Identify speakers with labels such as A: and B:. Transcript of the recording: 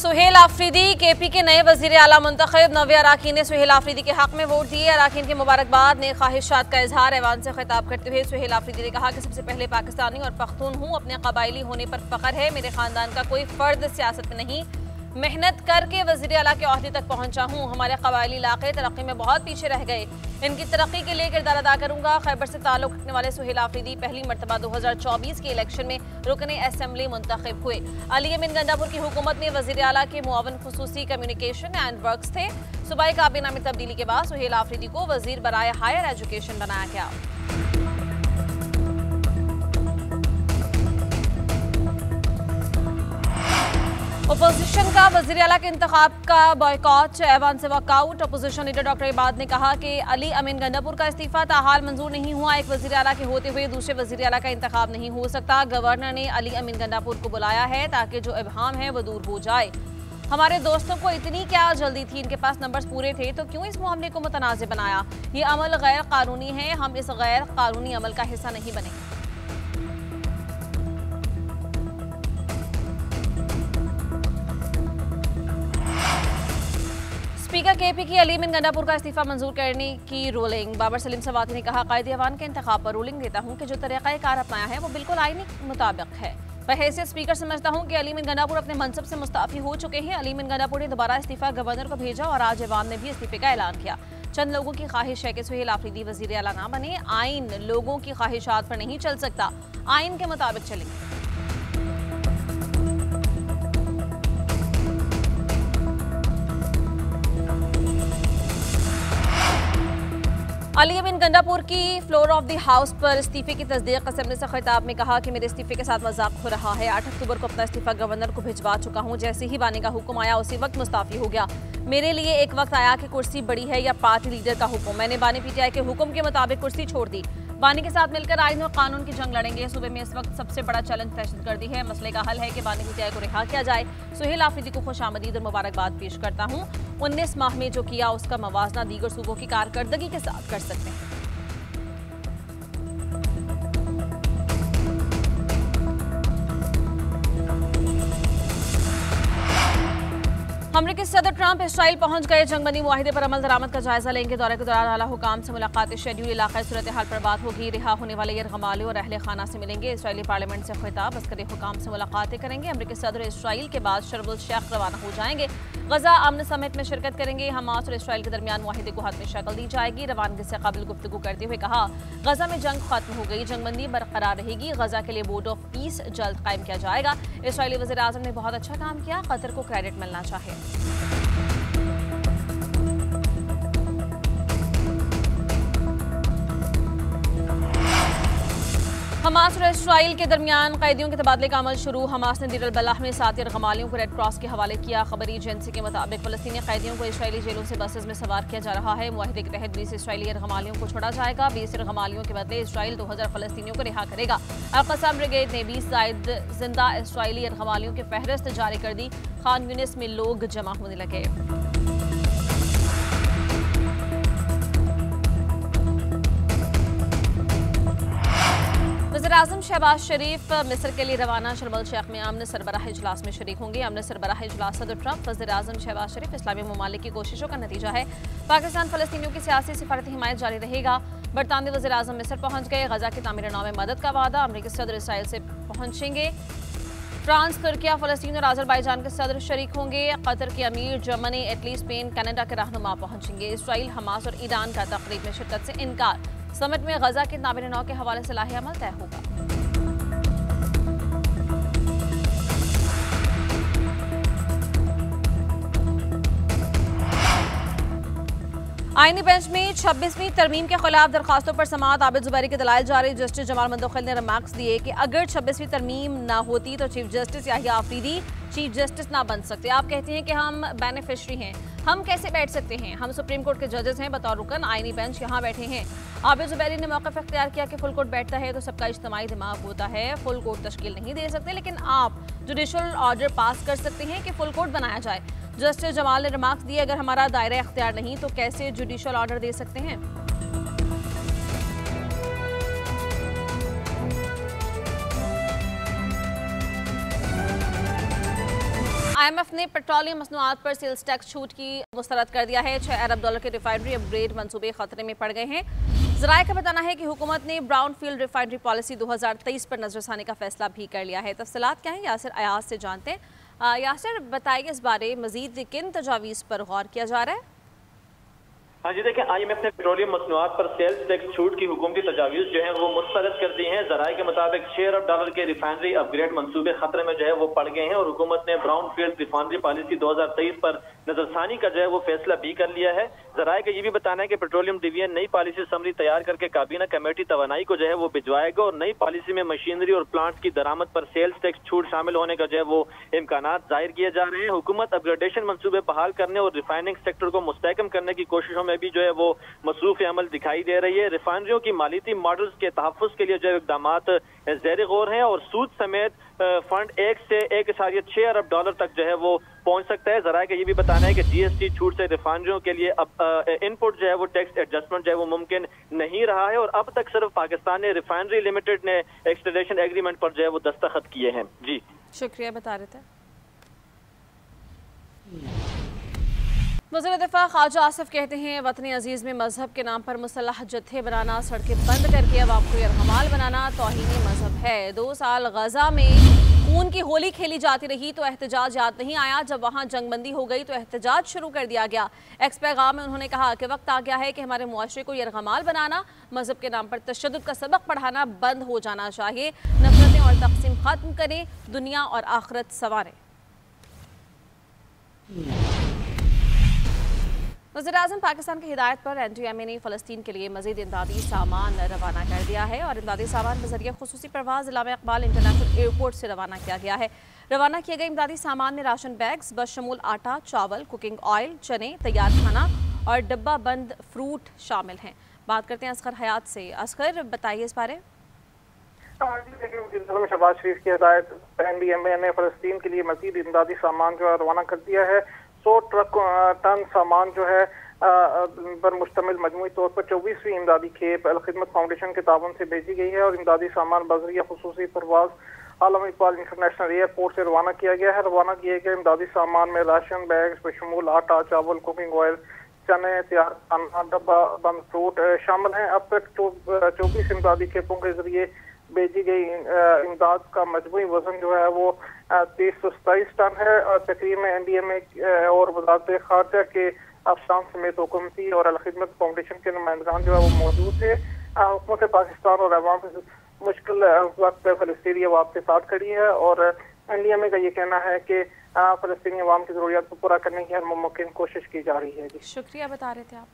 A: Suhail Afridi KP के नए वजीर आला मुंतखब। नवे अराकीन ने सुहेल आफरीदी के हक में वोट दिए। अराकीन की मुबारकबाद ने ख्वाहिशात का इजहार ऐवान से खिताब करते हुए सुहेल आफरीदी ने कहा कि सबसे पहले पाकिस्तानी और पख्तून हूँ, अपने कबायली होने पर फख्र है। मेरे खानदान का कोई फर्द सियासत में नहीं, मेहनत करके वजीर आला के ओहदे तक पहुंचा हूँ। हमारे कबायली इलाके तरक्की में बहुत पीछे रह गए, इनकी तरक्की के लिए किरदार अदा करूंगा। खैबर से ताल्लुक रखने वाले सुहेल आफरीदी पहली मरतबा 2024 के इलेक्शन में रुकने असेंबली मुंतखब हुए। अली अमीन गंडापुर की हुकूमत में वजीर आला के मुआवन खुसूसी कम्युनिकेशन एंड वर्क्स थे। सूबाई काबीना में तब्दीली के बाद सुहेल आफरीदी को वजीर बराए हायर एजुकेशन बनाया गया। अपोजिशन का वज़ीर आला के इंतखाब का बॉयकॉट, ऐवान से वॉकआउट। अपोजिशन लीडर डॉक्टर इबाद ने कहा कि अली अमीन गंडापुर का इस्तीफा ताहाल मंजूर नहीं हुआ। एक वज़ीर आला के होते हुए दूसरे वज़ीर आला का इंतखाब नहीं हो सकता। गवर्नर ने अली अमीन गंडापुर को बुलाया है ताकि जो इबहाम है वो दूर हो जाए। हमारे दोस्तों को इतनी क्या जल्दी थी, इनके पास नंबर्स पूरे थे तो क्यों इस मामले को मुतनाज़ बनाया। ये अमल गैर कानूनी है, हम इस गैर कानूनी अमल का हिस्सा नहीं बने। स्पीकर केपी की अली अमीन गंडापुर का इस्तीफा मंजूर करने की रूलिंग। बाबर सलीम सवाती ने कहा, कायदे अवान के इंतखाब पर रूलिंग देता हूँ कि जो तरीक़ाकार अपनाया है वो बिल्कुल आईनी मुताबिक है। बहैसियत स्पीकर समझता हूँ कि अली अमीन गंडापुर अपने मनसब से मुस्ताफी हो चुके हैं। अली अमीन गंडापुर ने दोबारा इस्तीफा गवर्नर को भेजा और आज ऐवान ने भी इस्तीफे का ऐलान किया। चंद लोगों की ख्वाहिश है कि सुहेल आफरीदी वज़ीर आला ना बने। आइन लोगों की ख्वाहिशात पर नहीं चल सकता, आइन के मुताबिक चलेंगे। अली अमीन गंडापुर की फ्लोर ऑफ द हाउस पर इस्तीफे की तस्दीक। असेंबली से खिताब में कहा कि मेरे इस्तीफे के साथ मजाक हो रहा है। 8 अक्टूबर को अपना इस्तीफा गवर्नर को भिजवा चुका हूँ। जैसे ही बानी का हुक्म आया उसी वक्त मुस्ताफी हो गया। मेरे लिए एक वक्त आया कि कुर्सी बड़ी है या पार्टी लीडर का हुक्म। मैंने बानी पीटीआई के हुक्म के मुताबिक कुर्सी छोड़ दी। बानी के साथ मिलकर आइन और कानून की जंग लड़ेंगे। सूबे में इस वक्त सबसे बड़ा चैलेंज दहशतगर्दी है। मसले का हल है कि बानी पीटीआई को रिहा किया जाए। सुहेल आफरीदी को खुशामदीद और मुबारकबाद पेश करता हूँ। 19 माह में जो किया उसका मवाजना दीगर सूबों की कारकर्दगी के साथ कर सकते हैं। अमरीकी सदर ट्रंप इसराइल पहुंच गए। जंगबंदी मुआहिदे पर अमल दरामद का जायजा लेंगे। दौरे के दौरान आला हुकाम से मुलाकात, शेड्यूल, इलाकाई सूरत हाल पर बात होगी। रिहा होने वाले यरगमाली और अहले खाना से मिलेंगे। इसराइली पार्लियामेंट से खिताब, अस्करी हुकाम से मुलाकातें करेंगे। अमरीकी सदर इसराइल के बाद शर्म उल शेख रवाना हो जाएंगे। गजा अमन समिट में शिरकत करेंगे। हमास और इसराइल के दरमियान मुआहिदे को हाथ में शक्ल दी जाएगी। रवानगी से कबल गुफ्तगू करते हुए कहा, गजा में जंग खत्म हो गई, जंगबंदी बरकरार रहेगी। गजा के लिए बोर्ड ऑफ पीस जल्द कायम किया जाएगा। इसराइली वज़ीर आज़म ने बहुत अच्छा काम किया, कतर को क्रेडिट मिलना चाहिए। हमास और इसराइल के दरमियान कैदियों के तबादले का अमल शुरू। हमास ने दीर अल बलाह में 7 यरगमालियों को रेड क्रॉस के हवाले किया। खबरी एजेंसी के मुताबिक फलस्तीनी कैदियों को इसराइली जेलों से बसेस में सवार किया जा रहा है। मुआहिदे के तहत 20 इसराइली यरगमालियों को छोड़ा जाएगा। 20 यरगमालियों के बदले इसराइल 2000 फलस्तीनियों को रिहा करेगा। अल-क़स्साम ब्रिगेड ने 20 जिंदा इसराइली यरगमालियों की फहरिस्त जारी कर दी। खान यूनिस में लोग जमा होने लगे। वज़ीर-ए-आज़म शहबाज शरीफ मिस्र के लिए रवाना। शर्म अल शेख में अमन सरबराह इजलास में शरीक होंगे। अमन सरबराह इजलास सदर ट्रंप, वज़ीर-ए-आज़म शहबाज शरीफ इस्लामी ममालिक की कोशिशों का नतीजा है। पाकिस्तान फ़लस्तीनियों की सियासी सिफारती हिमायत जारी रहेगा। बरतानवी वज़ीर-ए-आज़म मिस्र पहुंच गए। गजा की तामीर नौ में मदद का वादा। अमरीकी सदर इसराइल से पहुंचेंगे। फ्रांस, तुर्किया, फ़लस्तीन और आज़रबाईजान के सदर शरीक होंगे। कतर के अमीर, जर्मनी, इटली, स्पेन, कनाडा के रहनुमा पहुंचेंगे। इसराइल, हमास और ईरान का तकरीब में शिरकत से इनकार। समिट में गजा के तामीर नौ के हवाले से लाहे अमल तय होगा। आईनी बेंच में 26वीं तरमीम के खिलाफ दरखास्तों पर समाअत। आबिद जुबैरी के दलाइल जारी। जस्टिस जमाल मंदोखिल ने रिमार्क्स दिए कि अगर 26वीं तरमीम ना होती तो chief justice Yahya Afridi chief justice ना बन सकते। आप कहते हैं कि हम बेनिफिशरी हैं, हम कैसे बैठ सकते हैं? हम सुप्रीम कोर्ट के जजेस हैं, बतौर रुकन आईनी बेंच यहाँ बैठे हैं। आबिद जुबैरी ने मौक़िफ़ इख्तियार किया कि फुल कोर्ट बैठता है तो सबका इज्तिमाई दिमाग होता है। फुल कोर्ट तश्कील नहीं दे सकते, लेकिन आप जुडिशल ऑर्डर पास कर सकते हैं कि फुल कोर्ट बनाया जाए। जस्टिस जमाल ने रिमार्क्स दिए, अगर हमारा दायरा इख्तियार नहीं तो कैसे जुडिशल ऑर्डर दे सकते हैं? IMF ने पेट्रोलियम मसनूआत पर सेल्स टैक्स छूट की मुस्तरद कर दिया है। 6 अरब डॉलर के रिफाइनरी अपग्रेड मंसूबे खतरे में पड़ गए हैं। ज़राए का बताना है कि हुकूमत ने ब्राउन फील्ड रिफाइनरी पॉलिसी 2023 पर नजरसानी का फैसला भी कर लिया है। तफसीलात क्या है यासिर अयाज से जानते हैं। यासिर बताइए इस बारे मजीद किन तजावीज़ पर गौर किया जा रहा है?
B: हाँ जी, देखिए IMF ने पेट्रोलियम मसनूआत पर सेल्स टैक्स छूट की हुकूमती तजावीज़ जो है वो मुस्तरद कर दी हैं। ज़राए के मुताबिक 6 अरब डॉलर के रिफाइनरी अपग्रेड मंसूबे खतरे में जो है वो पड़ गए हैं और हुकूमत ने ब्राउन फील्ड रिफाइनरी पॉलिसी 2023 पर नजरसानी का जो है वो फैसला भी कर लिया है। ज़राए का ये भी बताना है कि पेट्रोलियम डिवीजन नई पॉलिसी समरी तैयार करके काबीना कमेटी तवानाई को जो है वो भिजवाएगा और नई पॉलिसी में मशीनरी और प्लांट्स की दरामद पर सेल्स टैक्स छूट शामिल होने का जो है वो इम्कानात जाहिर किए जा रहे हैं। हुकूमत अपग्रेडेशन मंसूबे बहाल करने और रिफाइनिंग सेक्टर को मुस्तहकम करने की कोशिशों में भी जो है वो मसरूफ अमल दिखाई दे रही है। रिफाइनरियों की मालियती मॉडल्स के तहफ़्फ़ुज़ के लिए जो इक़दाम ज़ेर गौर हैं और सूद समेत फंड 1 से 1.6 अरब डॉलर तक जो है वो पहुंच सकता है। ज़राए का ये भी बताना है कि GST छूट से रिफाइनरियों के लिए अब इनपुट जो है वो टैक्स एडजस्टमेंट जो है वो मुमकिन नहीं रहा है और अब तक सिर्फ पाकिस्तान ने रिफाइनरी लिमिटेड ने एक्सट्रेडिशन एग्रीमेंट पर जो है वो दस्तखत किए हैं। जी
A: शुक्रिया बता रहे थे। वज़ीर दिफा ख्वाजा आसिफ कहते हैं वतन अजीज़ में मजहब के नाम पर मुसल्लह जत्थे बनाना, सड़कें बंद करके अवाम को यरगमाल बनाना तौहीन मजहब है। 2 साल गजा में खून की होली खेली जाती रही तो एहतजाज याद नहीं आया, जब वहाँ जंगबंदी हो गई तो एहतजाज शुरू कर दिया गया। एक्स पैगाम में उन्होंने कहा कि वक्त आ गया है कि हमारे मुआशरे को यरगमाल बनाना, मजहब के नाम पर तशद्दुद का सबक पढ़ाना बंद हो जाना चाहिए। नफरतें और तक़सीम खत्म करें, दुनिया और आखिरत संवारें। वज़ीर-ए-आज़म पाकिस्तान की हिदायत पर NTMA ने फ़लस्तीन के लिए मज़ीद इमदादी सामान रवाना कर दिया है और इमदादी सामान बज़रिया ख़ुसूसी परवाज़ इलामा इक़बाल इंटरनेशनल एयरपोर्ट से रवाना किया गया है। रवाना किए गए इमदादी सामान में राशन बैग्स बशमूल आटा, चावल, कुकिंग ऑयल, चने, तैयार खाना और डब्बा बंद फ्रूट शामिल हैं। बात करते हैं असगर हयात से। असगर बताइए इस बारे।
C: शहबाज शरीफ की हिदायत NTMA ने फ़लस्तीन के लिए मज़ीद इमदादी सामान जो है रवाना कर दिया है। 100 टन सामान जो है पर मुश्तमिल मजमूई तौर पर 24वीं इमदादी खेप अल-खिदमत फाउंडेशन के ताबन से भेजी गई है और इमदादी सामान बज़रिया ख़ुसूसी परवाज़ आलमा इक़बाल इंटरनेशनल एयरपोर्ट से रवाना किया गया है। रवाना किए गए इमदादी सामान में राशन बैग्स बशमूल आटा, चावल, कुकिंग ऑयल, चने, तैयार खाना, डब्बा बंद फ्रूट शामिल हैं। अब तक 24 इमदादी खेपों के जरिए भेजी गई इमदाद का मजमूई वजन जो है वो 327 टन है। तकरीब में NTMA और वज़ारत ख़ारजा के अफसरान समेत हुकूमती और अल-खिदमत फाउंडेशन के नुमाइंदगान जो है वो मौजूद थे। हुकूमत पाकिस्तान और अवाम मुश्किल वक्त फ़लस्तीनी अवाम के साथ खड़ी है और NTMA का ये कहना है कि फ़लस्तीनी अवाम की ज़रूरियात को पूरा करने की हर मुमकिन कोशिश की जा रही है। जी
A: शुक्रिया बता रहे थे आप।